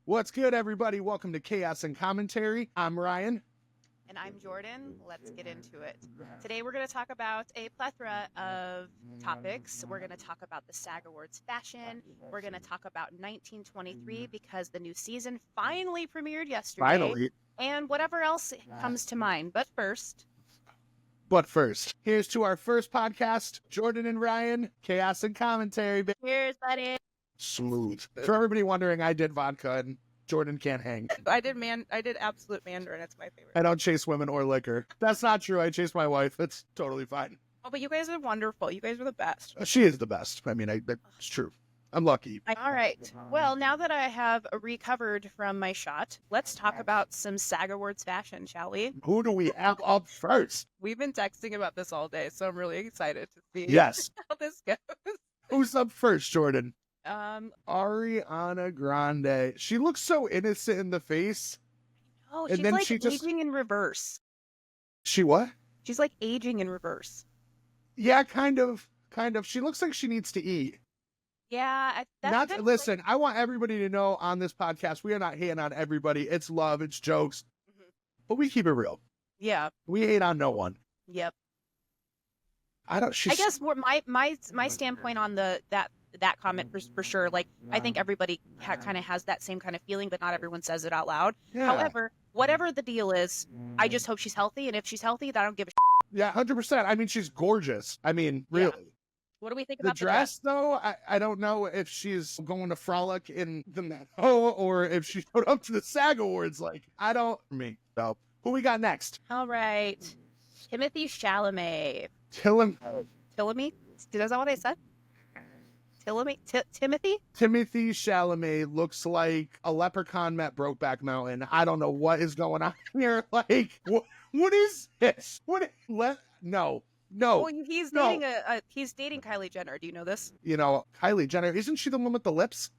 What's good, everybody? Welcome to Chaos and Commentary. I'm Ryan. And I'm Jordan. Let's get into it. Today we're going to talk about a plethora of topics. We're going to talk about the SAG Awards fashion. We're going to talk about 1923 because the new season finally premiered yesterday. Finally. And whatever else comes to mind. But first, here's to our first podcast, Jordan and Ryan, Chaos and Commentary. Cheers, buddy. Smooth. For everybody wondering, I did vodka and Jordan can't hang. I did absolute Mandarin. It's my favorite. I don't chase women or liquor. That's not true. I chase my wife. It's totally fine. Oh, but you guys are wonderful. You guys are the best. She is the best. I mean, that's true. I'm lucky. All right. Well, now that I have recovered from my shot, let's talk about some SAG Awards fashion, shall we? Who do we have up first? We've been texting about this all day, so I'm really excited to see Yes. how this goes. Who's up first, Jordan? Ariana Grande. She looks so innocent in the face. Oh, And she's then like she just- aging in reverse. She what? She's like aging in reverse. Yeah, kind of. She looks like she needs to eat. Yeah, Listen, I want everybody to know on this podcast, we are not hating on everybody. It's love, it's jokes, but we keep it real. Yeah. We hate on no one. Yep. I guess more my standpoint on that comment for sure. Like, I think everybody kind of has that same kind of feeling, but not everyone says it out loud. Yeah. However, whatever the deal is, I just hope she's healthy, and if she's healthy, then I don't give a Yeah, 100%. I mean, she's gorgeous. I mean, really. Yeah. What do we think The about dress, though, I don't know if she's going to frolic in the Meadow or if she showed up to the SAG Awards. So, who we got next? All right. Timothy Chalamet. Timothy Is that what I said? Timothy? Timothy Chalamet looks like a leprechaun met Brokeback Mountain. I don't know what is going on here. Like, what is this? No. Well, he's dating Kylie Jenner. Do you know this? You know, Kylie Jenner, isn't she the one with the lips?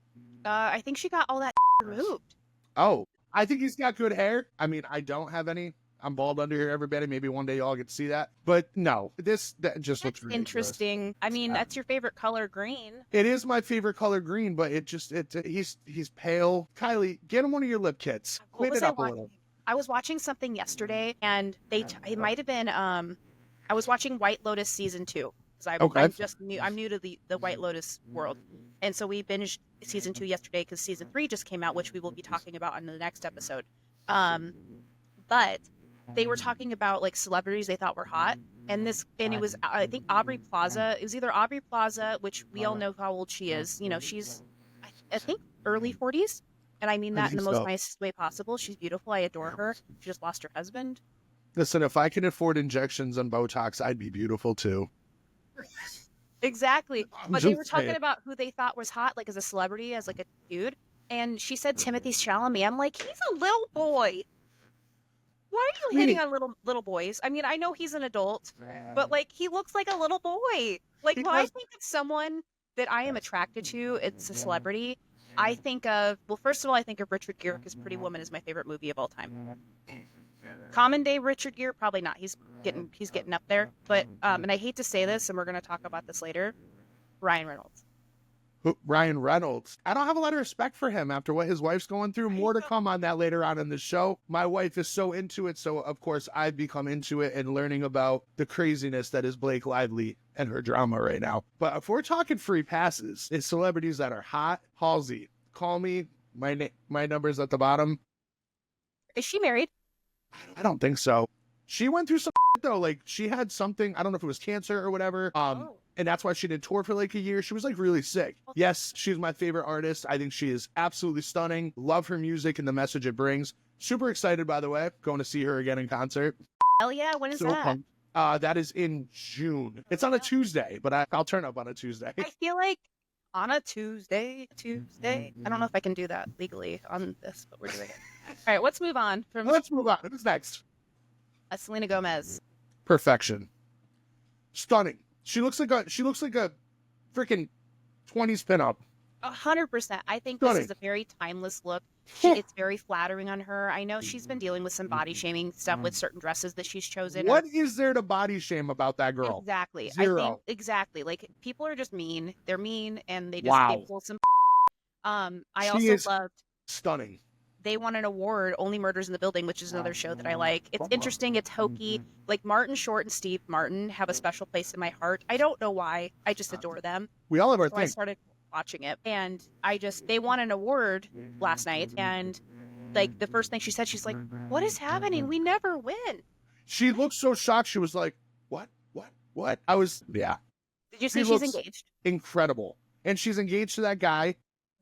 I think she got all that removed. Oh, I think he's got good hair. I mean, I don't have any. I'm bald under here, everybody. Maybe one day y'all get to see that. But no, that just looks ridiculous. Interesting. I mean, that's your favorite color, green. It is my favorite color, green, but he's pale. Kylie, get him one of your lip kits. Clean it up a little. I was watching something yesterday, and it might have been I was watching White Lotus season 2 because I'm new to the White Lotus world, and so we binged season 2 yesterday because season 3 just came out, which we will be talking about in the next episode. But they were talking about like celebrities they thought were hot, and it was I think Aubrey Plaza. It was either Aubrey Plaza, which we all know how old she is. You know, she's I think early 40s, and I mean that in the most nicest way possible. She's beautiful. I adore her. She just lost her husband. Listen, if I can afford injections and Botox, I'd be beautiful too. Exactly. But they were talking about who they thought was hot, like as a celebrity, as like a dude. And she said Timothy Chalamet. I'm like, he's a little boy. Why are you hitting on little boys? I mean, I know he's an adult, but like he looks like a little boy. Like when I think of someone that I am attracted to, it's a celebrity. I think of first of all, I think of Richard Gere because Pretty Woman is my favorite movie of all time. Common day Richard Gere, probably not. He's getting up there. But and I hate to say this, and we're going to talk about this later. Ryan Reynolds. Ryan Reynolds. I don't have a lot of respect for him after what his wife's going through. More to come on that later on in the show. My wife is so into it, so of course I've become into it and learning about the craziness that is Blake Lively and her drama right now. But if we're talking free passes, it's celebrities that are hot. Halsey, call me. My number's at the bottom. Is she married? I don't think so. She went through some though. Like she had something, I don't know if it was cancer or whatever. And that's why she didn't tour for like a year. She was like really sick. Yes, she's my favorite artist. I think she is absolutely stunning. Love her music and the message it brings. Super excited, by the way, going to see her again in concert. Hell yeah, when is that? That is in June. It's on a Tuesday, but I'll turn up on a Tuesday. I feel like on a Tuesday. I don't know if I can do that legally on this, but we're doing it. All right, let's move on. Let's move on. Who's next? Selena Gomez. Perfection. Stunning. She looks like a freaking 20s pinup. 100%. I think this is a very timeless look. It's very flattering on her. I know she's been dealing with some body shaming stuff with certain dresses that she's chosen. What is there to body shame about that girl? Exactly. Zero. I think exactly. Like people are just mean. They're mean and they pull some. I She also is loved Stunning. They won an award, Only Murders in the Building, which is another show that I like. It's interesting. It's hokey. Like Martin Short and Steve Martin have a special place in my heart. I don't know why. I just adore them. We all have our So I thing. started watching it, and they won an award last night, and like the first thing she said, she's like, "What is happening? We never win." She looked so shocked. She was like, what? I was, yeah. Did you see She she's looks engaged? incredible. And she's engaged to that guy.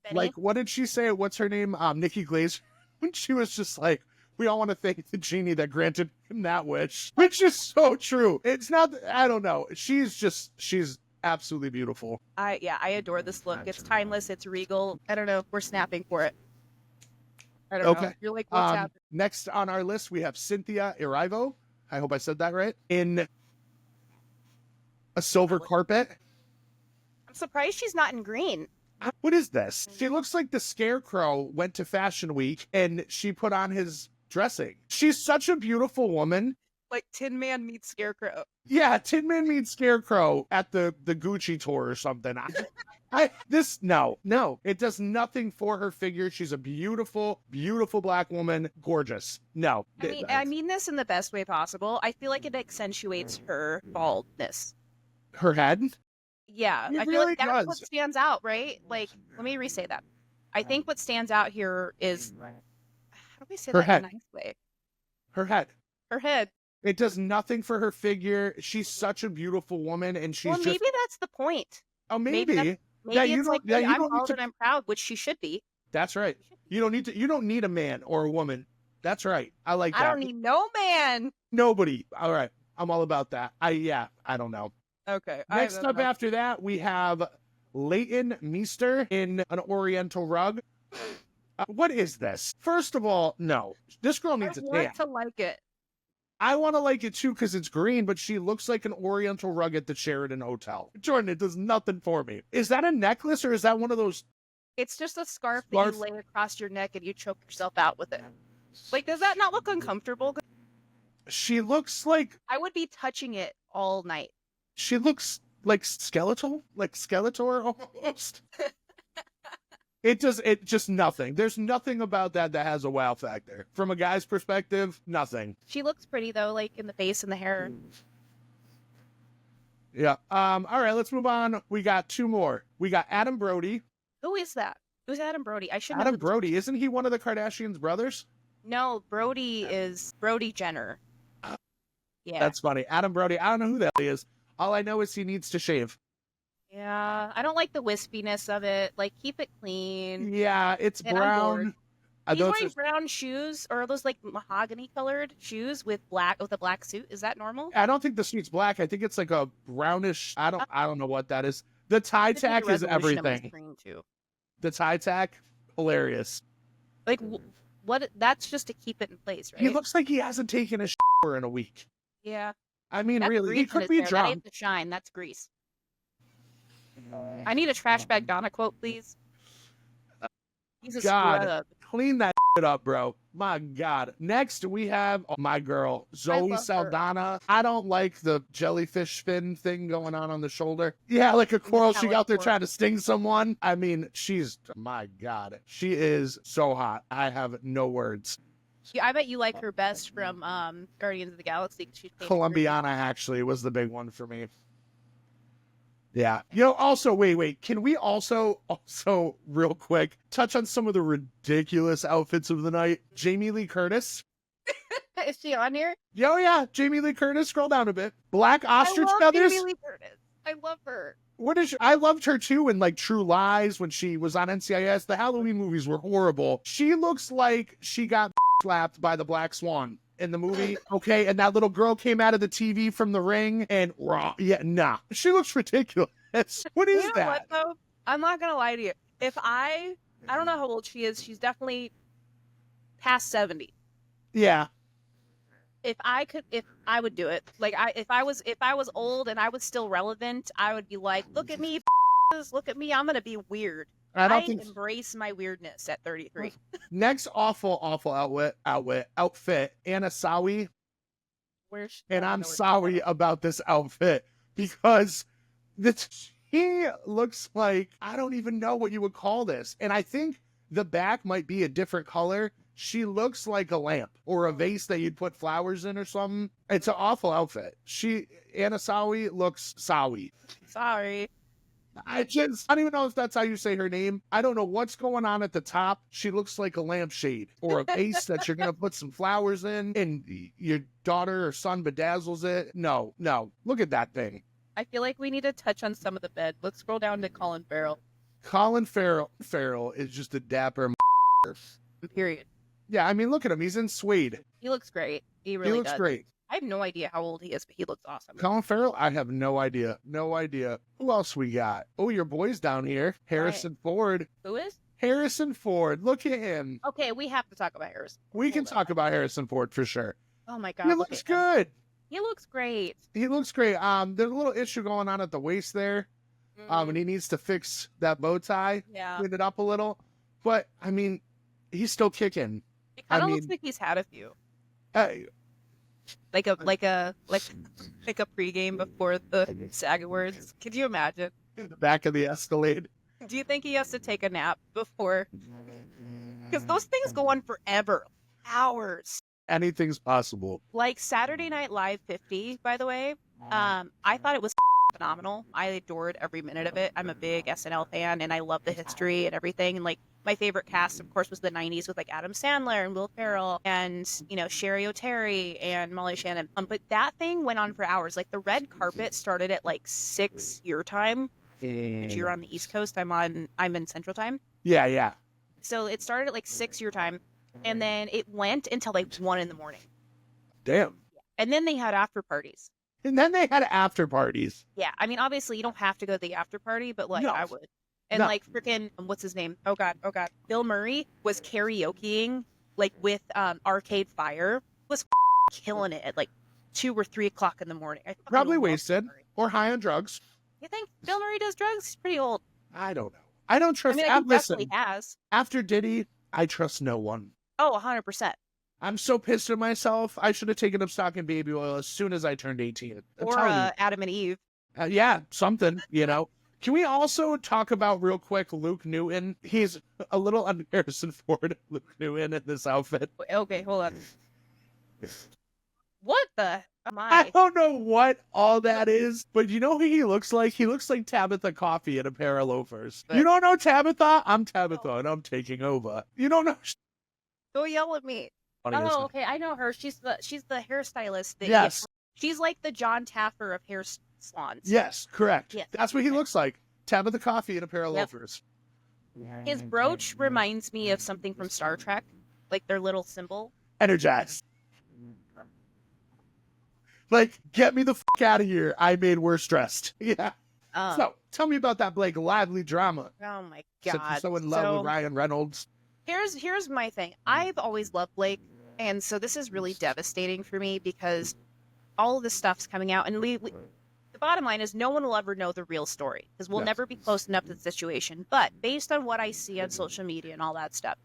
Benny? Like, what did she say? What's her name? Nikki Glazer. When she was just like, we all want to thank the genie that granted him that wish, which is so true. It's not, I don't know. She's absolutely beautiful. I adore this look. It's timeless. It's regal. I don't know. We're snapping for it. I don't know. Okay. You're like, what's happening? Next on our list, we have Cynthia Erivo. I hope I said that right. In a silver carpet. I'm surprised she's not in green. What is this? She looks like the Scarecrow went to Fashion Week and she put on his dressing. She's such a beautiful woman. Like Tin Man meets Scarecrow. Yeah, Tin Man meets Scarecrow at the Gucci tour or something. No, it does nothing for her figure. She's a beautiful, beautiful black woman, gorgeous. No, I mean this in the best way possible. I feel like it accentuates her baldness. Her head. Yeah, It I feel really like that's does. what stands out, right? Like, let me re-say that. I think what stands out here is, how do we say Her that head. in a nice way? Her head. Her head. It does nothing for her figure. She's such a beautiful woman, and she's Well, just. maybe that's the point. Oh, maybe. Maybe Yeah, you it's don't- like, yeah, hey, you I'm don't need bald to- and I'm proud, which she should be. That's right. You don't need a man or a woman. That's right. I like that. I don't need no man. Nobody. All right. I'm all about that. I don't know. Okay. Next up after that, we have Leighton Meester in an Oriental rug. What is this? First of all, no. This girl I needs a tan. want to like it. I want to like it too because it's green, but she looks like an Oriental rug at the Sheraton Hotel. Jordan, it does nothing for me. Is that a necklace or is that one of those? It's just a scarf that Scarf? you lay across your neck and you choke yourself out with it. Like, does that not look uncomfortable? She looks like I would be touching it all night. she looks like skeletal, like Skeletor almost. It just nothing. There's nothing about that has a wow factor. From a guy's perspective, nothing. She looks pretty though, like in the face and the hair. Yeah. All right, let's move on. We got two more. We got Adam Brody. Who is that? Who's Adam Brody? I should know. Adam who- Brody, isn't he one of the Kardashians' brothers? No, Brody is Brody Jenner. Yeah. That's funny. Adam Brody. I don't know who that is. All I know is he needs to shave. Yeah. I don't like the wispiness of it. Like, keep it clean. Yeah, it's And I'm bored. brown. He's Those wearing are- brown shoes, or are those like mahogany colored shoes with a black suit? Is that normal? I don't think the suit's black. I think it's like a brownish. I don't know what that is. The tie This is a tack is resolution on my everything. screen, too. The tie tack, hilarious. Like, what? That's just to keep it in place, right? He looks like he hasn't taken a shower in a week. Yeah. I mean, That's really, he grease in could his be hair. That drunk. ain't the shine. That's grease. I need a trash bag Donna quote, please. He's a God. scrub. Clean that shit up, bro. My God. Next, we have my girl, Zoe love her. Saldana. I don't like the jellyfish fin thing going on the shoulder. Yeah, like a coral. She out there coral. trying to sting someone. I mean, my God. She is so hot. I have no words. Yeah, I bet you like her best from Guardians of the Galaxy. 'Cause she's painted Colombiana actually was the big one for me. Yeah. Also, wait. Can we also real quick touch on some of the ridiculous outfits of the night? Jamie Lee Curtis. green. Is she on here? Oh yeah, Jamie Lee Curtis. Scroll down a bit. Black ostrich I love feathers. Jamie Lee Curtis. I love her. I loved her too in like True Lies when she was on NCIS. The Halloween movies were horrible. She looks like she got slapped by the Black Swan in the movie. Okay, and that little girl came out of the TV from The Ring and she looks ridiculous. What is You know that? what though? I'm not gonna lie to you. If I don't know how old she is. She's definitely Past 70. Yeah. If I would do it. Like if I was old and I was still relevant, I would be like, look at me, look at me. I'm gonna be weird. I don't think embrace my weirdness at 33. next awful outfit, Anna Sawi. Where's And I'm sorry about this outfit because he looks like, I don't even know what you would call this. And I think the back might be a different color. She looks like a lamp or a vase that you'd put flowers in or something. It's an awful outfit. Anasawi looks Sawi. Sorry. I don't even know if that's how you say her name. I don't know what's going on at the top. She looks like a lampshade or a vase that you're going to put some flowers in and your daughter or son bedazzles it. No. Look at that thing. I feel like we need to touch on some of the bed. Let's scroll down to Colin Farrell. Colin Farrell is just a dapper. Period. Yeah, I mean, look at him. He's in suede. He looks great. He really looks does. great. I have no idea how old he is, but he looks awesome. Colin Farrell? I have no idea. No idea. Who else we got? Oh, your boy's down here. Harrison Ford. Who is? Harrison Ford. Look at him. Okay, we have to talk about Harrison. We can talk about Harrison Ford for sure. Oh my God. He looks good. He looks great. He looks great. There's a little issue going on at the waist there. And he needs to fix that bow tie. Yeah. Clean it up a little. But, I mean, he's still kicking. It kind of looks like he's had a few. Hey. Like a pregame before the SAG Awards. Could you imagine? In the back of the Escalade. Do you think he has to take a nap before? Because those things go on forever. Hours. Anything's possible. Like Saturday Night Live 50, by the way. I thought it was phenomenal. I adored every minute of it. I'm a big SNL fan, and I love the history and everything. And like my favorite cast, of course, was the '90s with like Adam Sandler and Will Ferrell and Sherry O'Terry and Molly Shannon. But that thing went on for hours. Like the red carpet started at like 6 your time. If you're on the East Coast, I'm in Central Time. Yeah. So it started at like 6 your time, and then it went until like 1 in the morning. Damn. And then they had after parties. And then they had after parties. Yeah, I mean, obviously you don't have to go to the after party, but like No. I would. And like freaking, what's his name? Oh god, Bill Murray was karaokeing like with Arcade Fire. Was killing it at like 2 or 3 o'clock in the morning. I Probably love wasted Bill Murray. or high on drugs. You think Bill Murray does drugs? He's pretty old. I don't know. I don't I trust. mean, he Listen, definitely has. after Diddy, I trust no one. Oh, 100%. I'm so pissed at myself. I should have taken up stock in baby oil as soon as I turned 18. I'm Or telling you. Adam and Eve. Yeah, something, Can we also talk about real quick Luke Newton? He's a little under Harrison Ford, Luke Newton in this outfit. Okay, hold on. What the? I don't know what all that is, but you know who he looks like? He looks like Tabitha Coffee in a pair of loafers. You don't know Tabitha? I'm Tabitha, and I'm taking over. You don't know? Don't yell at me. Funny as Oh, hell. okay, I know her. She's the hairstylist. Yes. She's like the John Taffer of hair salons. Yes, correct. Yes. That's what he looks like. Tabitha Coffee in a pair of Yep. loafers. His brooch reminds me of something from Star Trek, like their little symbol. Energized. Like, get me the fuck out of here. I made worse dressed. Yeah. So, tell me about that Blake Lively drama. Oh my Since god! you're so in love with Ryan Reynolds. Here's my thing. I've always loved Blake, and so this is really devastating for me because all of this stuff's coming out, and we the bottom line is no one will ever know the real story because we'll Yes. never be close enough to the situation. But based on what I see on social media and all that stuff,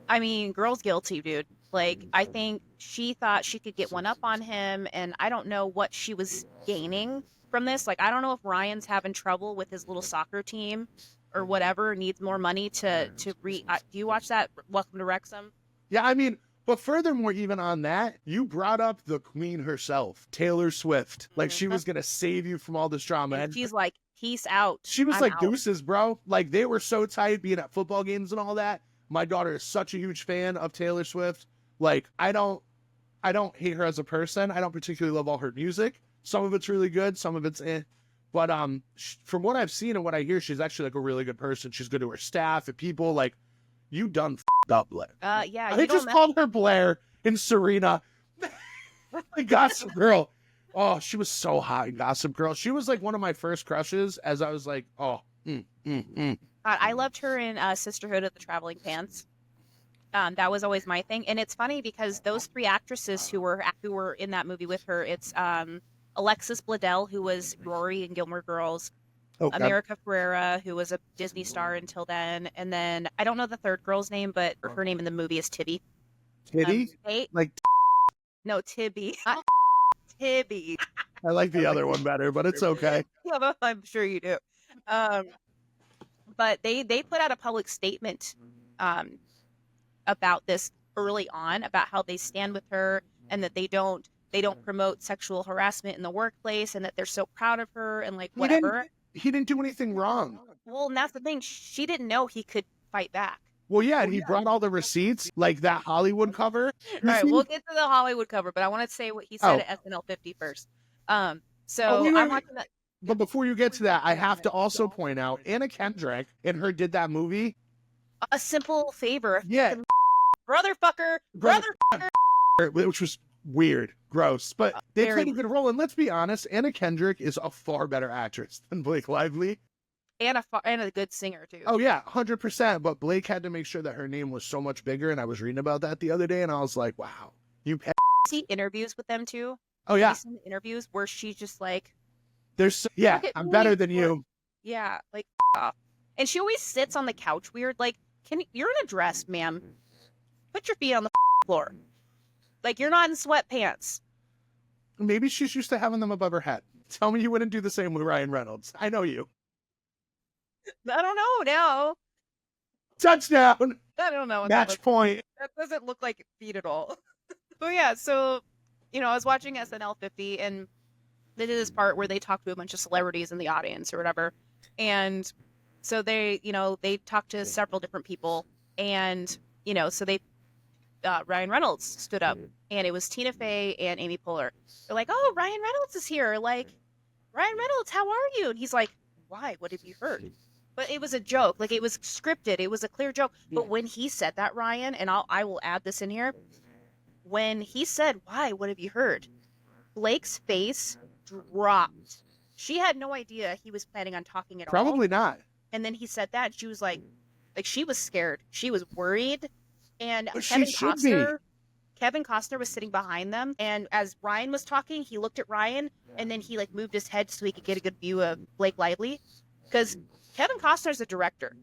I mean, girl's guilty, dude. Like, I think she thought she could get one up on him, and I don't know what she was gaining from this. Like, I don't know if Ryan's having trouble with his little soccer team or whatever, needs more money to do you watch that? Welcome to Wrexham? Yeah, I mean, but furthermore, even on that, you brought up the queen herself, Taylor Swift. Like, she was going to save you from all this drama. And she's like, peace out. She was I'm like out. deuces, bro. Like, they were so tight being at football games and all that. My daughter is such a huge fan of Taylor Swift. Like, I don't hate her as a person. I don't particularly love all her music. Some of it's really good. Some of it's eh. But from what I've seen and what I hear, she's actually like a really good person. She's good to her staff and people. Like, you done f***ed up, Blair. Yeah. They just called her Blair and Serena. The Gossip Girl. Oh, she was so hot in Gossip Girl. She was like one of my first crushes as I was like, oh, I loved her in Sisterhood of the Traveling Pants. That was always my thing, and it's funny because those 3 actresses who were in that movie with her, it's Alexis Bledel, who was Rory in Gilmore Girls, America Ferrera, who was a Disney star until then, and then I don't know the third girl's name, but her name in the movie is Tibby. Titty? Like no, Tibby, not Tibby. I like the other one better, but it's okay. Yeah, I'm sure you do. But they put out a public statement about this early on, about how they stand with her and that they don't promote sexual harassment in the workplace and that they're so proud of her and like whatever. He didn't do anything wrong. Well, and that's the thing. She didn't know he could fight back. Well, yeah, and he brought all the receipts, like that Hollywood cover. All right, we'll get to the Hollywood cover, but I want to say what he said at SNL 50 first. So wait, I'm watching that. But before you get to that, I have to also point out Anna Kendrick and her did that movie. A simple favor. Yeah. Brother fucker. Which was weird, gross, but they Very played a good role. And let's be honest, Anna Kendrick is a far better actress than Blake Lively. And a good singer, too. Oh, yeah, 100%. But Blake had to make sure that her name was so much bigger. And I was reading about that the other day, and I was like, wow. You see interviews with them, too? Oh, yeah. Some interviews where she's just like... I'm better than you. Yeah, like, off. And she always sits on the couch weird. Like, you're in a dress, ma'am. Put your feet on the floor. Like, you're not in sweatpants. Maybe she's used to having them above her head. Tell me you wouldn't do the same with Ryan Reynolds. I know you. I don't know now. Touchdown. I don't know. Match point. That doesn't look like feet at all. But yeah, so, I was watching SNL 50 and they did this part where they talked to a bunch of celebrities in the audience or whatever. And so they talked to several different people and, so they, Ryan Reynolds stood up and it was Tina Fey and Amy Poehler. They're like, oh, Ryan Reynolds is here. Like, Ryan Reynolds, how are you? And he's like, why? What have you heard? But it was a joke. Like, it was scripted. It was a clear joke. But when he said that, Ryan, and I will add this in here, when he said, why? What have you heard? Blake's face dropped. She had no idea he was planning on talking at all. Probably not. And then he said that, and she was like she was scared. She was worried. And But Kevin Costner was sitting behind them, and as Ryan was talking, he looked at Ryan, and then he like moved his head so he could get a good view of Blake Lively, because Kevin Costner's a director.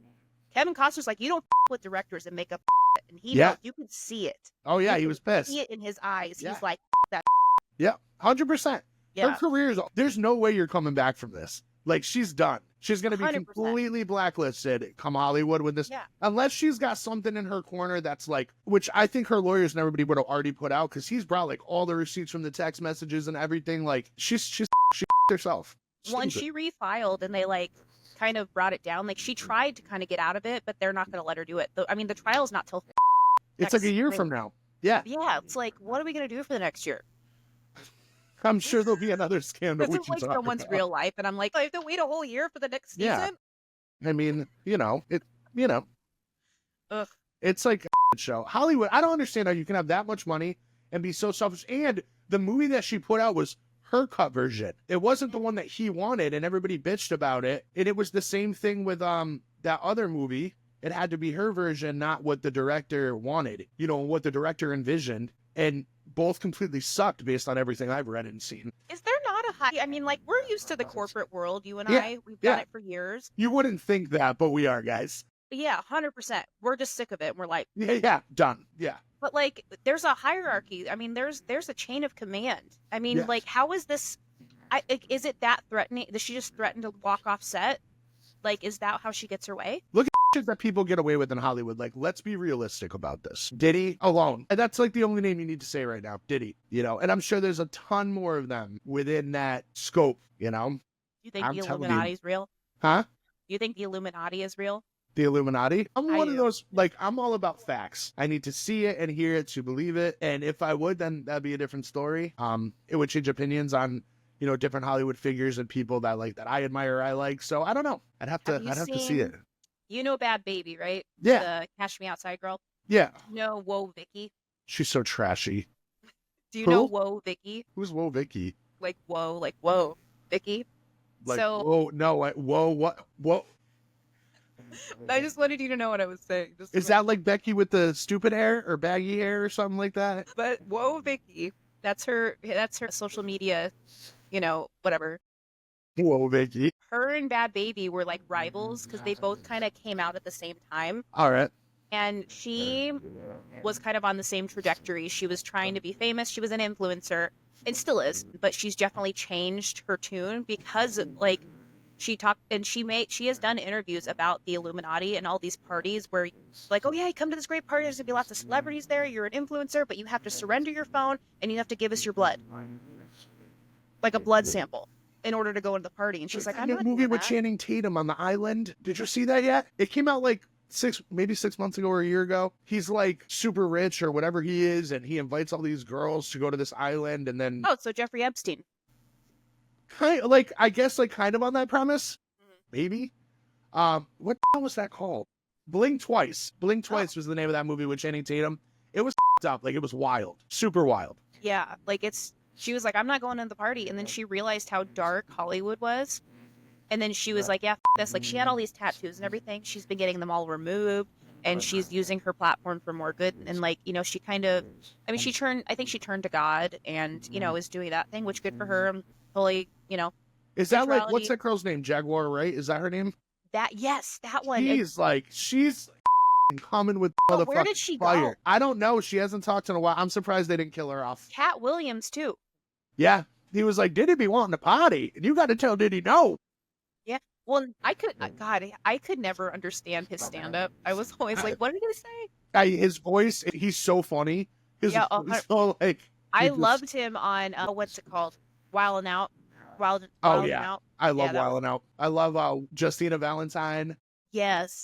Kevin Costner's like, you don't with directors and make up, and he knows, you could see it. Oh yeah, he was pissed. See it in his eyes. Yeah. He's like that. Yeah, 100%. Yeah. Her career is. There's no way you're coming back from this. Like, she's done. She's going to be 100%. completely blacklisted come Hollywood with this. Yeah. Unless she's got something in her corner that's like, which I think her lawyers and everybody would have already put out, because he's brought like all the receipts from the text messages and everything. Like, she herself. Once she refiled and they like kind of brought it down, like she tried to kind of get out of it, but they're not going to let her do it. I mean, the trial's not till it's like a year from now. Yeah. Yeah. It's like, what are we going to do for the next year? I'm sure there'll be another scandal. This is like someone's real life, and I'm like, I have to wait a whole year for the next season. Yeah. I mean, Ugh. It's like a show. Hollywood. I don't understand how you can have that much money and be so selfish. And the movie that she put out was her cut version. It wasn't the one that he wanted, and everybody bitched about it. And it was the same thing with that other movie. It had to be her version, not what the director wanted. What the director envisioned, and both completely sucked based on everything I've read and seen. Is there not a high... I mean, like, we're used to the corporate world, you and I. We've done it for years. You wouldn't think that, but we are, guys. Yeah, 100%. We're just sick of it. And we're like... Yeah, done. Yeah. But, like, there's a hierarchy. I mean, there's a chain of command. I mean, like, how is this... is it that threatening? Does she just threaten to walk off set? Like, is that how she gets her way? Look at shit that people get away with in Hollywood. Like, let's be realistic about this. Diddy alone. And that's like the only name you need to say right now. Diddy, and I'm sure there's a ton more of them within that scope, You think the Illuminati's real? Huh? You think the Illuminati is real? The Illuminati? I'm one of those, like, I'm all about facts. I need to see it and hear it to believe it. And if I would, then that'd be a different story. It would change opinions on, different Hollywood figures and people that I admire, I like. So I don't know. I'd have to see it. You know Bad Baby, right? Yeah. The Cash Me Outside girl? Yeah. No, Whoa Vicky. She's so trashy. Do you know Whoa Vicky? Who's Whoa Vicky? Like whoa Vicky. Like, so, whoa, no, whoa, what, whoa. I just wanted you to know what I was saying. Is that like Becky with the stupid hair or baggy hair or something like that? But Whoa Vicky, that's her social media, whatever. Whoa, Vicky. Her and Bad Baby were like rivals because they both kind of came out at the same time. All right. And she was kind of on the same trajectory. She was trying to be famous. She was an influencer and still is, but she's definitely changed her tune because she has done interviews about the Illuminati and all these parties where, like, oh yeah, you come to this great party, there's gonna be lots of celebrities there, you're an influencer, but you have to surrender your phone and you have to give us your blood, like a blood sample, in order to go into the party. And she's like, I'm not movie doing with that. Channing Tatum on the island. Did you see that yet? It came out like maybe 6 months ago or a year ago. He's like super rich or whatever he is, and he invites all these girls to go to this island, and then Oh, so Jeffrey Epstein. I guess kind of on that premise, maybe. What the hell was that called? Blink Twice. Blink Twice was the name of that movie with Channing Tatum. It was up, like it was wild, super wild. Yeah, like she was like, I'm not going to the party, and then she realized how dark Hollywood was, and then she was like, yeah, this. Like, she had all these tattoos and everything. She's been getting them all removed, and she's using her platform for more good. And like, she kind of, I mean, I think she turned to God, and is doing that thing, which good for her. I'm fully, Is that like, what's that girl's name? Jaguar, right? Is that her name? Yes, that one. She's coming with where motherfucking did she fire. go? I don't know. She hasn't talked in a while. I'm surprised they didn't kill her off. Cat Williams too. Yeah. He was like, Diddy be wanting to party, and you got to tell Diddy no. Yeah. Well, I could never understand his stand-up. I was always like, what did he say? His voice, he's so funny. I loved him on, what's it called? Wildin' Out. Wildin' Out. I love Wildin' Out. I love Justina Valentine. Yes.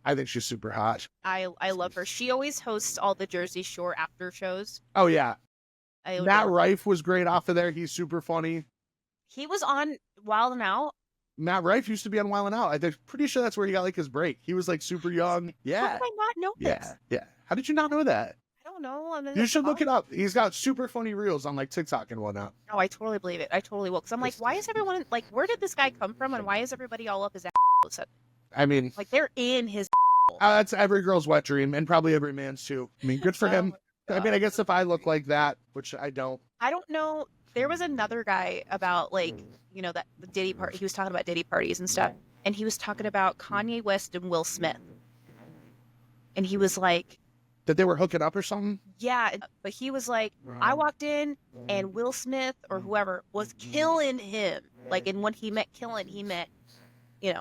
I think she's super hot. I love her. She always hosts all the Jersey Shore after shows. Oh, yeah. Matt Rife was great off of there. He's super funny. He was on Wildin' Out. Matt Rife used to be on Wildin' Out. I'm pretty sure that's where he got his break. He was super young. Yeah. How did I not know this? Yeah. How did you not know that? I don't know. You should look it up. He's got super funny reels on TikTok and whatnot. Oh, I totally believe it. I totally will. Because I'm like, why is everyone where did this guy come from, and why is everybody all up his ass? I mean, they're in his. That's every girl's wet dream, and probably every man's too. I mean, good for him. I mean, I guess if I look like that, which I don't. I don't know. There was another guy about that the Diddy party. He was talking about Diddy parties and stuff, and he was talking about Kanye West and Will Smith, and he was like, that they were hooking up or something. Yeah, but he was like, I walked in and Will Smith or whoever was killing him. And when he meant killing, he meant, they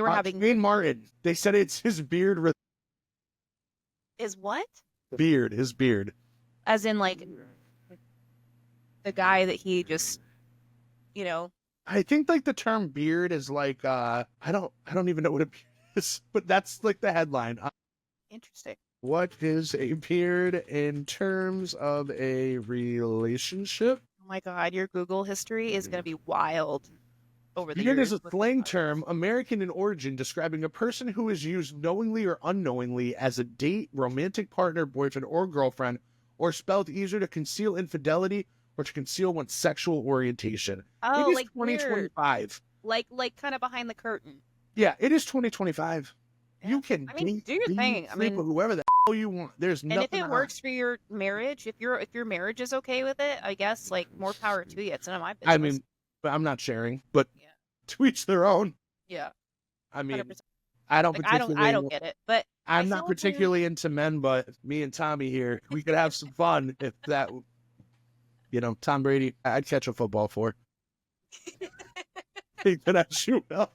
were having. Dean Martin. They said it's his beard. Is what? His beard. As in the guy that he just, I think the term beard is I don't even know what a beard is, but that's the headline. Interesting. What is a beard in terms of a relationship? Oh my God, your Google history is going to be wild over the years. Beard is a slang term, American in origin, describing a person who is used knowingly or unknowingly as a date, romantic partner, boyfriend, or girlfriend, or spelled either to conceal infidelity or to conceal one's sexual orientation. Oh, it is 2025. Like kind of behind the curtain. Yeah, it is 2025. Yeah. You can do your thing. Sleep with whoever the hell you want. There's nothing. And if it works for your marriage, if your marriage is okay with it, I guess more power to you. It's none of my business. I mean, but I'm not sharing. But to each their own. Yeah. I mean, 100%. I don't. I don't get it. But I'm not particularly into men. But me and Tommy here, we could have some fun if that. Tom Brady, I'd catch a football for. He could have shoot up.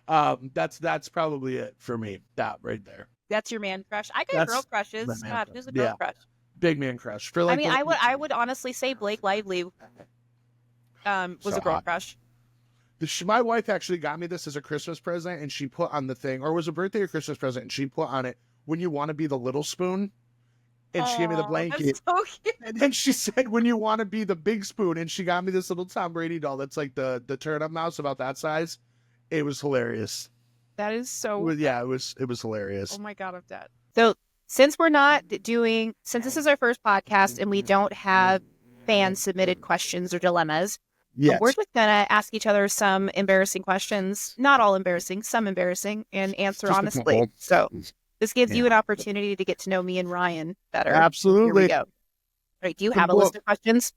That's probably it for me. That right there. That's your man crush. I got girl crushes. God, who's a girl crush? Big man crush. For I would honestly say Blake Lively was a girl crush. My wife actually got me this as a Christmas present, and she put on the thing, or it was a birthday or Christmas present, and she put on it, when you want to be the little spoon. And she gave me the blanket. That's so cute. And then she said, when you want to be the big spoon. And she got me this little Tom Brady doll that's the turnip mouse about that size. It was hilarious. That is so. It was hilarious. Oh my God, I'm dead. So since this is our first podcast and we don't have fan submitted questions or dilemmas, we're just going to ask each other some embarrassing questions. Not all embarrassing, some embarrassing, and answer just honestly. So this gives you an opportunity to get to know me and Ryan better. Absolutely. Here we go. All right, do you have a list of questions?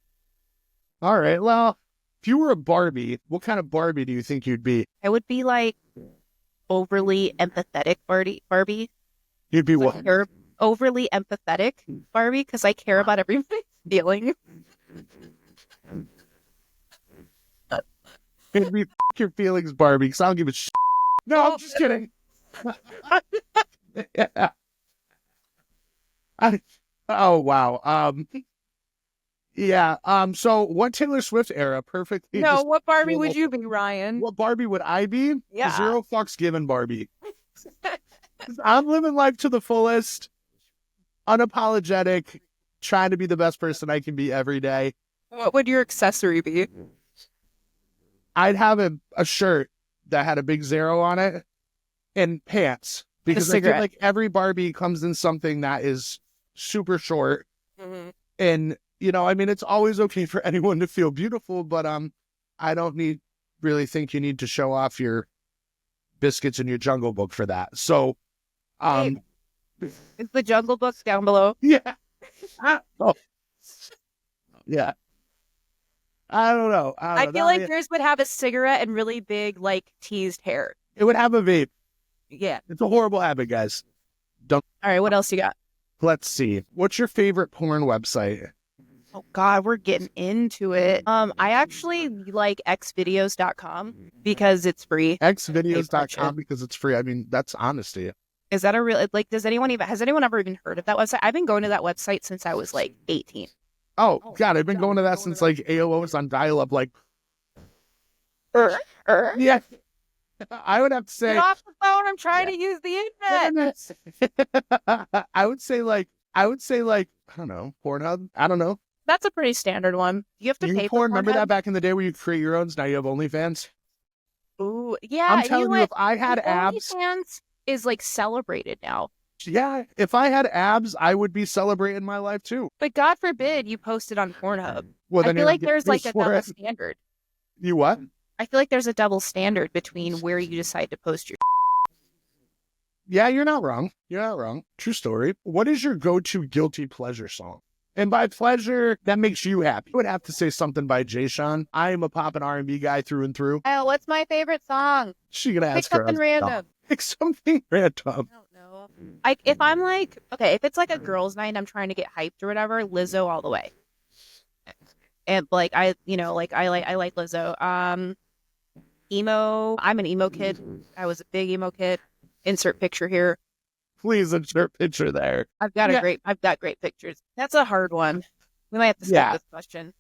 All right. Well, if you were a Barbie, what kind of Barbie do you think you'd be? I would be overly empathetic Barbie. You'd be what? Overly empathetic Barbie, because I care about everybody's feeling. made me fuck your feelings, Barbie, because I don't give a shit. No, I'm just kidding. Yeah. Oh wow. Yeah. So what Taylor Swift era perfectly? No, Just what Barbie would you be, Ryan? what Barbie would I be? Yeah. Zero fucks given Barbie. I'm living life to the fullest, unapologetic, trying to be the best person I can be every day. What would your accessory be? I'd have a shirt that had a big zero on it and pants because I feel like every Barbie comes in something that is super short. Mm-hmm. And, you know, I mean, it's always okay for anyone to feel beautiful, but I don't really think you need to show off your biscuits in your Jungle Book for that. So, is the Jungle Book down below? Yeah. Oh. Yeah. I don't know. I feel like yours would have a cigarette and really big, like, teased hair. It would have a vape. Yeah. It's a horrible habit, guys. All right, what else you got? Let's see. What's your favorite porn website? Oh, God, we're getting into it. I actually like xvideos.com because it's free. Xvideos.com because it's free. I mean, that's honesty. Is that a real, like, has anyone ever even heard of that website? I've been going to that website since I was, like, 18. Oh, God, I've been going to that since, like, AOL was on dial-up, like... Yeah. I would have to say... Get off the phone, I'm trying to use the internet! I would say, I don't know, Pornhub? I don't know. That's a pretty standard one. You have to pay for Pornhub. Remember that back in the day where you create your own? Now you have OnlyFans? Ooh, yeah. I'm telling you, if I had abs... OnlyFans is, like, celebrated now. Yeah, if I had abs, I would be celebrating my life too. But God forbid you posted on Pornhub. Well, then I feel like there's like a double standard. You what? I feel like there's a double standard between where you decide to post your. Yeah, you're not wrong. You're not wrong. True story. What is your go-to guilty pleasure song? And by pleasure, that makes you happy. I would have to say something by Jay Sean. I am a pop and R&B guy through and through. Oh, what's my favorite song? She gonna ask her. Pick something random. Pick something random. I don't know. If I'm like, okay, if it's like a girls' night and I'm trying to get hyped or whatever, Lizzo all the way. And like I like Lizzo. Emo. I'm an emo kid. I was a big emo kid. Insert picture here. Please insert picture there. I've got great pictures. That's a hard one. We might have to skip this question.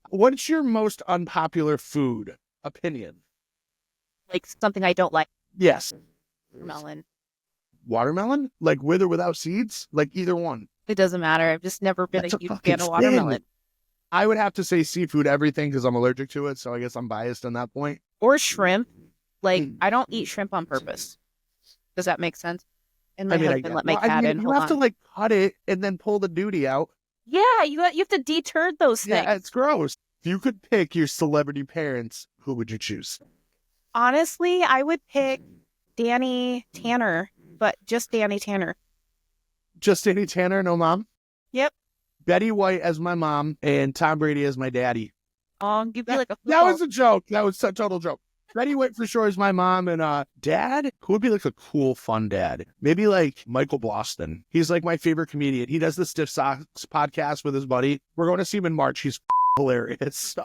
What's your most unpopular food opinion? Like something I don't like. Yes. Watermelon. Watermelon? Like with or without seeds? Like either one? It doesn't matter. I've just never been a huge fan of watermelon. I would have to say seafood everything because I'm allergic to it, so I guess I'm biased on that point. Or shrimp. Like, I don't eat shrimp on purpose. Does that make sense? And my husband let my cat in. You have to like cut it and then pull the duty out. Yeah, you have to deturd those things. Yeah, it's gross. If you could pick your celebrity parents, who would you choose? Honestly, I would pick Danny Tanner, but just Danny Tanner. Just Danny Tanner, no mom? Yep. Betty White as my mom and Tom Brady as my daddy. You'd be like a football. That was a joke. That was a total joke. Betty White for sure is my mom, and dad, who would be like a cool, fun dad? Maybe like Michael Bloston. He's like my favorite comedian. He does the Stiff Socks podcast with his buddy. We're going to see him in March. He's hilarious.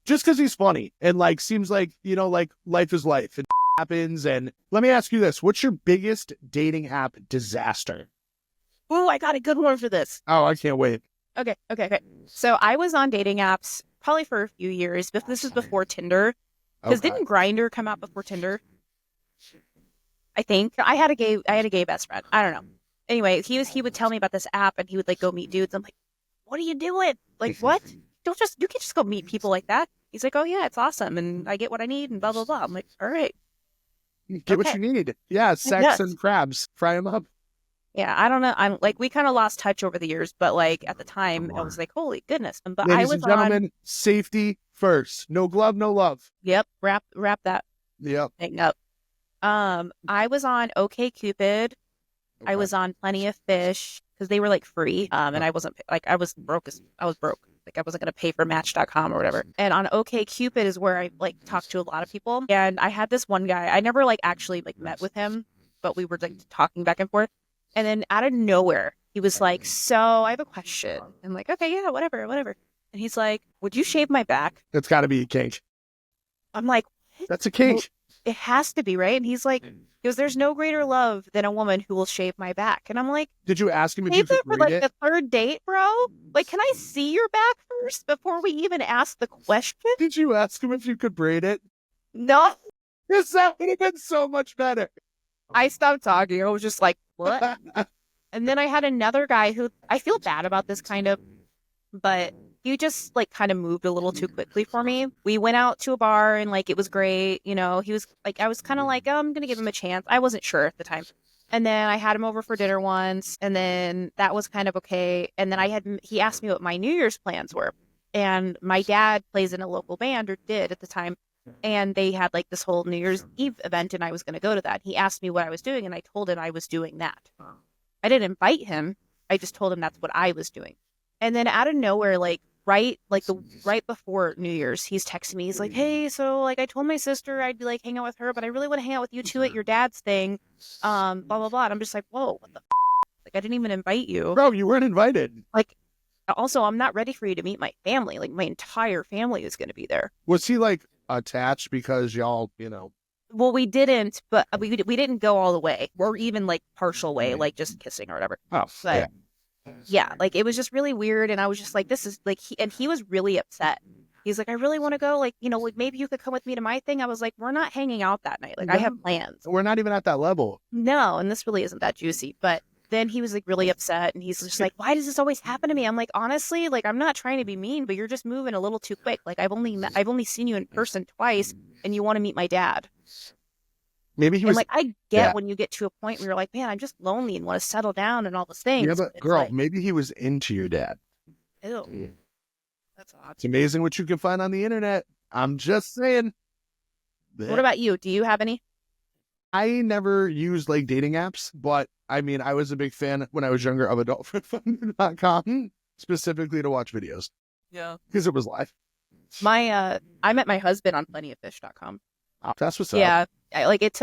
Just because he's funny and like seems like, you know, like life is life and happens. And let me ask you this: what's your biggest dating app disaster? Ooh, I got a good one for this. Oh, I can't wait. Okay. So I was on dating apps probably for a few years, but this is before Tinder. Because didn't Grindr come out before Tinder? I think I had a gay best friend. I don't know. Anyway, he would tell me about this app, and he would like go meet dudes. I'm like, what are you doing? Like, what? You can't just go meet people like that. He's like, oh yeah, it's awesome, and I get what I need, and blah blah blah. I'm like, all right, get what you need. Yeah, sex and crabs, fry them up. Yeah, I don't know. I'm like, we kind of lost touch over the years, but like at the time, I was like, holy goodness. But Ladies I was and gentlemen, safety first. No glove, no love. Yep, wrap that. Yep. Thing up. I was on OkCupid. Okay. I was on Plenty of Fish because they were like free. And I wasn't like I was broke. Like I wasn't gonna pay for Match.com or whatever. And on OkCupid is where I like talked to a lot of people. And I had this one guy. I never like actually like met with him, but we were like talking back and forth. And then out of nowhere, he was like, so I have a question. I'm like, okay, yeah, whatever. And he's like, would you shave my back? It's got to be a kink. I'm like, That's a cake. it has to be, right? And he's like, he goes, there's no greater love than a woman who will shave my back. And I'm like, Did you ask him if you save could it for braid like it? the third date, bro? Like, can I see your back first before we even ask the question? Did you ask him if you could braid it? No. Yes, that would have been so much better. I stopped talking. I was just like, what? And then I had another guy who I feel bad about this kind of, but he just like kind of moved a little too quickly for me. We went out to a bar and like it was great. You know, he was like, I was kind of like, oh, I'm going to give him a chance. I wasn't sure at the time. And then I had him over for dinner once, and then that was kind of okay. And then he asked me what my New Year's plans were. And my dad plays in a local band, or did at the time. And they had like this whole New Year's Eve event, and I was going to go to that. He asked me what I was doing, and I told him I was doing that. I didn't invite him. I just told him that's what I was doing. And then out of nowhere, right before New Year's, he's texting me. He's like, hey, so like I told my sister I'd be like hang out with her, but I really want to hang out with you two at your dad's thing. Blah, blah, blah. And I'm just like, whoa, what the like I didn't even invite you. Bro, you weren't invited. Like, also, I'm not ready for you to meet my family. Like, my entire family is going to be there. Was he like attached because y'all, you know? Well, we didn't, but we didn't go all the way, or even like partial way, like just kissing or whatever. Oh, but yeah, like it was just really weird, and I was just like, this is like, he was really upset. He's like, I really want to go, like, you know, like maybe you could come with me to my thing. I was like, we're not hanging out that night. Like, I have plans. We're not even at that level. No, and this really isn't that juicy. But then he was like really upset, and he's just like, why does this always happen to me? I'm like, honestly, like I'm not trying to be mean, but you're just moving a little too quick. Like I've only seen you in person twice, and you want to meet my dad. Maybe he was like, I get when you get to a point where you're like, man, I'm just lonely and want to settle down and all those things. Yeah, but girl, like, maybe he was into your dad. Ew. That's odd. It's amazing what you can find on the internet. I'm just saying. What about you? Do you have any? I never used like dating apps, but I mean, I was a big fan when I was younger of adultfriendfinder.com, specifically to watch videos. Yeah. Because it was live. I met my husband on plentyoffish.com. Oh, that's what's up. Yeah.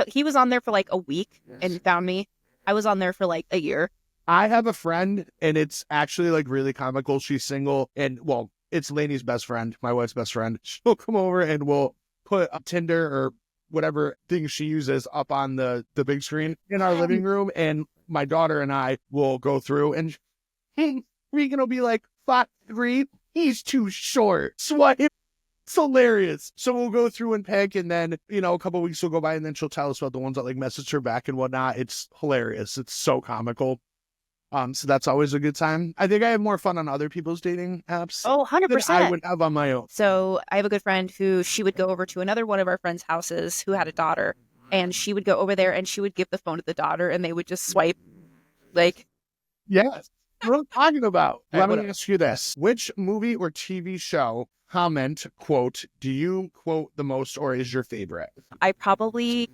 He was on there for like a week and found me. I was on there for like a year. I have a friend, and it's actually like really comical. She's single, and well, it's Lainey's best friend, my wife's best friend. She'll come over and we'll put a Tinder or whatever thing she uses up on the big screen in our living room, and my daughter and I will go through, and Regan will be like, 5'3", he's too short. Swipe. It's hilarious. So we'll go through and pick, and then, you know, a couple of weeks will go by, and then she'll tell us about the ones that like message her back and whatnot. It's hilarious. It's so comical. So that's always a good time. I think I have more fun on other people's dating apps. Oh, 100%. Than I would have on my own. So I have a good friend who she would go over to another one of our friends' houses who had a daughter, and she would go over there and she would give the phone to the daughter, and they would just swipe. Like, yes. What I'm talking about. Let me ask you this. Which movie or TV show comment, quote, do you quote the most, or is your favorite? I probably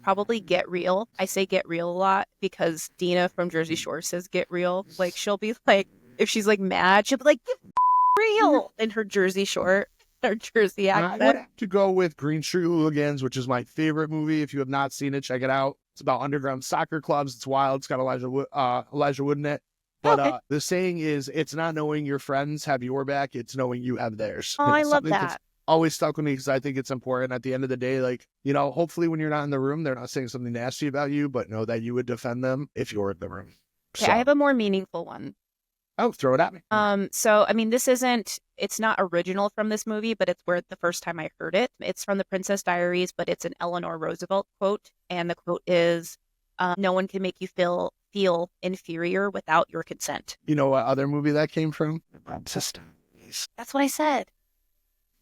Get Real. I say Get Real a lot because Dina from Jersey Shore says Get Real. Like, she'll be like, if she's like mad, she'll be like, Get real in her Jersey Shore, her Jersey accent. I would have to go with Green Street Hooligans, which is my favorite movie. If you have not seen it, check it out. It's about underground soccer clubs. It's wild. It's got Elijah Wood in it. But the saying is, it's not knowing your friends have your back, it's knowing you have theirs. Oh, I love that. Always stuck with me because I think it's important at the end of the day. Like, you know, hopefully when you're not in the room, they're not saying something nasty about you, but know that you would defend them if you're in the room. Okay, so I have a more meaningful one. Oh, throw it at me. So, I mean, it's not original from this movie, but it's where the first time I heard it. It's from The Princess Diaries, but it's an Eleanor Roosevelt quote. And the quote is, no one can make you feel inferior without your consent. You know what other movie that came from? Princess Diaries. That's what I said.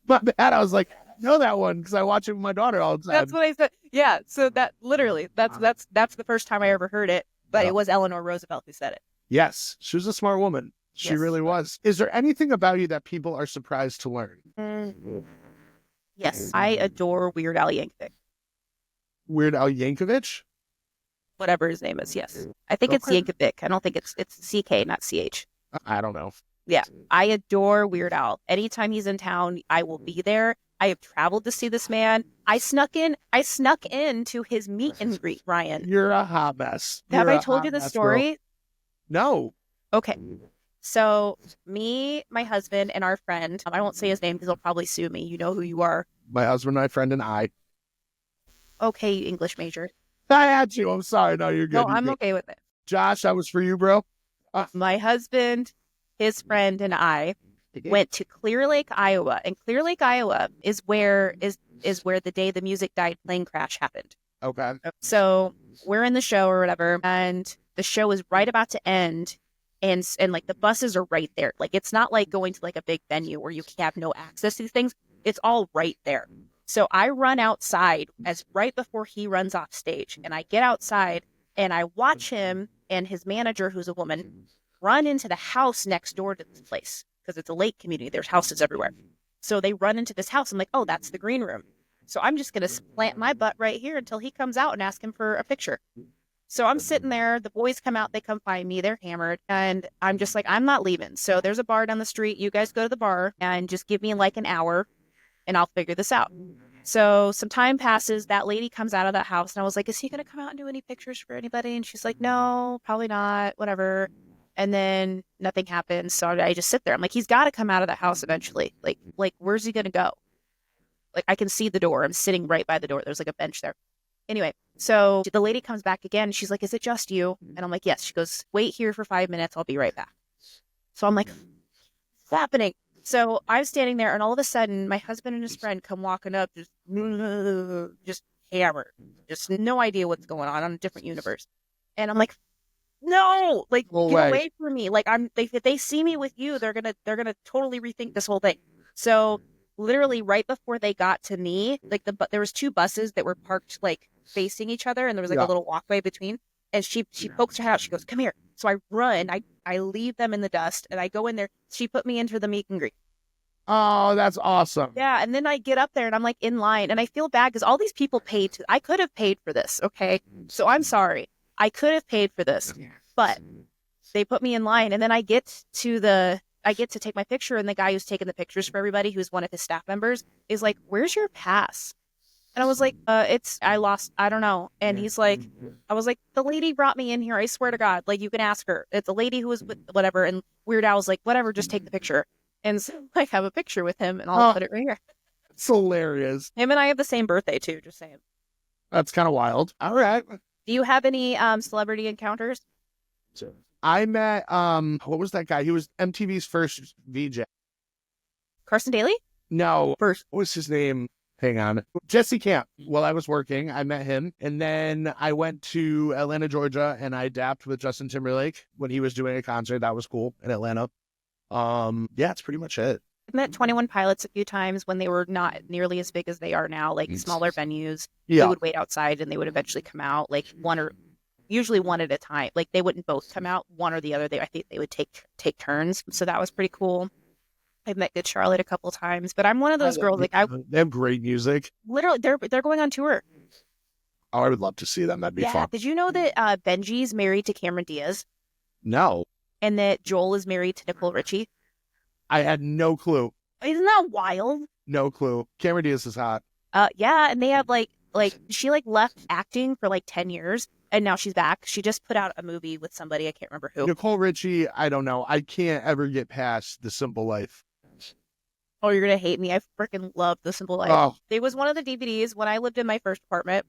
My bad. I was like, I know that one because I watch it with my daughter all the time. That's what I said. Yeah. So that literally, that's the first time I ever heard it. But it was Eleanor Roosevelt who said it. Yes, she was a smart woman. She really was. Is there anything about you that people are surprised to learn? Yes, I adore Weird Al Yankovic. Weird Al Yankovic? Whatever his name is, yes. I think it's Yankovic. I don't think it's CK, not CH. I don't know. Yeah, I adore Weird Al. Anytime he's in town, I will be there. I have traveled to see this man. I snuck into his meet and greet, Ryan. You're a hot mess. Have I told you the story? Girl. No. Okay. So me, my husband, and our friend, I won't say his name because he'll probably sue me. You know who you are. My husband, my friend, and I. okay, you English major. I had you. I'm sorry. No, you're good. No, You're I'm good. okay with it. Josh, that was for you, bro. My husband, his friend, and I went to Clear Lake, Iowa, and Clear Lake, Iowa is where the day the music died plane crash happened. Okay. So we're in the show or whatever, and the show is right about to end, and like the buses are right there. Like it's not like going to like a big venue where you have no access to these things. It's all right there. So I run outside as right before he runs off stage, and I get outside and I watch him and his manager, who's a woman, run into the house next door to this place because it's a lake community. There's houses everywhere. So they run into this house. I'm like, oh, that's the green room. So I'm just going to plant my butt right here until he comes out and ask him for a picture. So I'm sitting there. The boys come out. They come find me. They're hammered. And I'm just like, I'm not leaving. So there's a bar down the street. You guys go to the bar and just give me like an hour and I'll figure this out. So some time passes. That lady comes out of that house. And I was like, is he going to come out and do any pictures for anybody? And she's like, no, probably not. Whatever. And then nothing happens. So I just sit there. I'm like, he's got to come out of the house eventually. Like, where's he going to go? Like, I can see the door. I'm sitting right by the door. There's like a bench there. Anyway, so the lady comes back again. She's like, is it just you? And I'm like, yes. She goes, wait here for 5 minutes. I'll be right back. So I'm like, what's happening? So I'm standing there, and all of a sudden, my husband and his friend come walking up, just hammered. Just no idea what's going on a different universe. And I'm like, no, like, No get way. away from me. Like, if they see me with you, they're gonna totally rethink this whole thing. So literally right before they got to me, like there was two buses that were parked like facing each other, and there was like a little walkway between. And she pokes her head out. She goes, come here. So I run. I leave them in the dust, and I go in there. She put me into the meet and greet. Oh, that's awesome. Yeah, and then I get up there, and I'm like in line, and I feel bad because all these people paid. I could have paid for this, okay? So I'm sorry. I could have paid for this, but they put me in line, and then I get to take my picture, and the guy who's taking the pictures for everybody, who's one of his staff members, is like, "Where's your pass?" And I was like, I lost, I don't know. And he's like, I was like, the lady brought me in here. I swear to God, like, you can ask her. It's a lady who was with whatever. And Weird Al was like, whatever, just take the picture. And so I have a picture with him, and I'll put it right here. It's hilarious. Him and I have the same birthday too, just saying. That's kind of wild. All right. Do you have any celebrity encounters? I met, what was that guy? He was MTV's first VJ. Carson Daly? No, first, what was his name? Hang on. Jesse Camp. While I was working, I met him. And then I went to Atlanta, Georgia, and I dapped with Justin Timberlake when he was doing a concert. That was cool in Atlanta. Yeah, that's pretty much it. I've met 21 Pilots a few times when they were not nearly as big as they are now, like smaller venues. Yeah. They would wait outside and they would eventually come out, like usually one at a time. Like they wouldn't both come out, one or the other. I think they would take turns. So that was pretty cool. I've met Good Charlotte a couple times, but I'm one of those girls. Like they have great music. Literally, they're going on tour. Oh, I would love to see them. That'd be fun. Did you know that Benji's married to Cameron Diaz? No, and that Joel is married to Nicole Richie? I had no clue. Isn't that wild? No clue. Cameron Diaz is hot. Yeah, and they have like she like left acting for like 10 years, and now she's back. She just put out a movie with somebody, I can't remember who. Nicole Richie, I don't know. I can't ever get past The Simple Life. Oh, you're gonna hate me. I freaking love The Simple Life. Oh. It was one of the DVDs when I lived in my first apartment.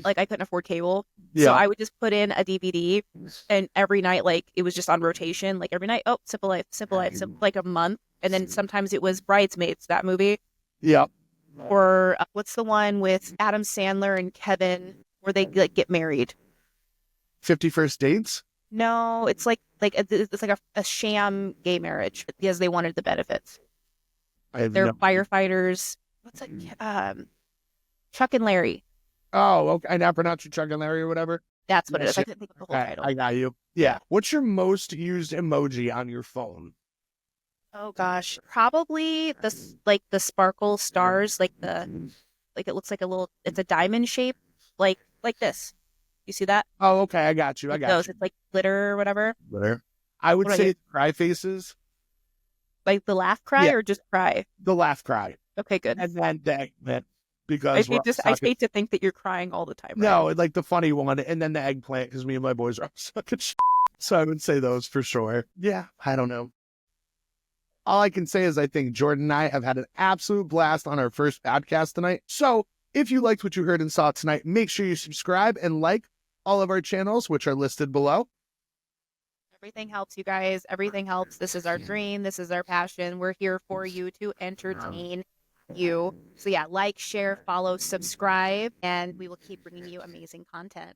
Like I couldn't afford cable, Yeah. so I would just put in a DVD, and every night, like it was just on rotation. Like every night, oh, Simple Life, like a month, and then sometimes it was Bridesmaids, that movie. Yeah. Or what's the one with Adam Sandler and Kevin where they like get married? 50 First Dates? No, it's like it's like a sham gay marriage because they wanted the benefits. They're firefighters. What's it? Chuck and Larry. Oh, okay. I now pronounce you Chuck and Larry or whatever. That's what it is. I couldn't think of the whole title. I got you. Yeah. What's your most used emoji on your phone? Oh gosh, probably the sparkle stars, like it looks like it's a diamond shape, like this. You see that? Oh, okay. I got you. It's like glitter or whatever. Glitter. I would say cry faces. Like the laugh cry or just cry? The laugh cry. Okay, good. And then the eggplant. Because I hate to think that you're crying all the time. Right? No, like the funny one, and then the eggplant, because me and my boys are sucking shit. So I would say those for sure. Yeah, I don't know. All I can say is I think Jordan and I have had an absolute blast on our first podcast tonight. So If you liked what you heard and saw tonight, make sure you subscribe and like all of our channels, which are listed below. Everything helps, you guys. Everything helps. This is our dream. This is our passion. We're here for you to entertain you. So yeah, like, share, follow, subscribe, and we will keep bringing you amazing content.